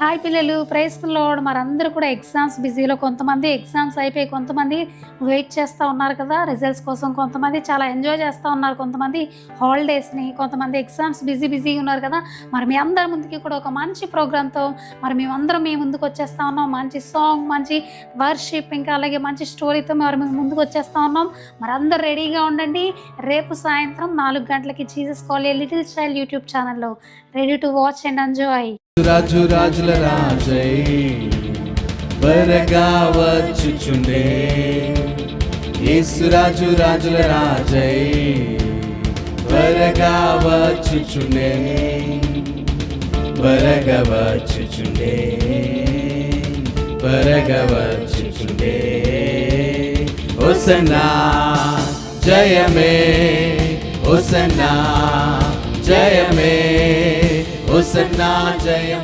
Hi పిల్లలు, praise the lord. మరందరూ కూడా exams బిజీలో, కొంతమంది ఎగ్జామ్స్ అయిపోయి కొంతమంది వెయిట్ చేస్తూ ఉన్నారు కదా రిజల్ట్స్ కోసం. కొంతమంది చాలా ఎంజాయ్ చేస్తూ ఉన్నారు, కొంతమంది హాలిడేస్ని, కొంతమంది ఎగ్జామ్స్ బిజీ ఉన్నారు కదా. మరి మీ అందరి ముందుకి కూడా ఒక మంచి ప్రోగ్రామ్తో మరి మేమందరం మీ ముందుకు వచ్చేస్తూ ఉన్నాం. మంచి సాంగ్, మంచి వర్షిప్, ఇంకా అలాగే మంచి స్టోరీతో మరి మేము ముందుకు వచ్చేస్తూ ఉన్నాం. మరి అందరు రెడీగా ఉండండి. రేపు సాయంత్రం 4 గంటలకి Jesus call a little child YouTube ఛానల్లో. Ready to watch and enjoy. రాజు రాజుల రాజై త్వరగా వచ్చుచుండే, యేసు రాజు రాజుల రాజై త్వరగా వచ్చుచుండే, త్వరగా వచ్చుచుండే, త్వరగా వచ్చుచుండే. హోసన్నా జయమే, హోసన్నా జయమే, హోసన్నా జయం.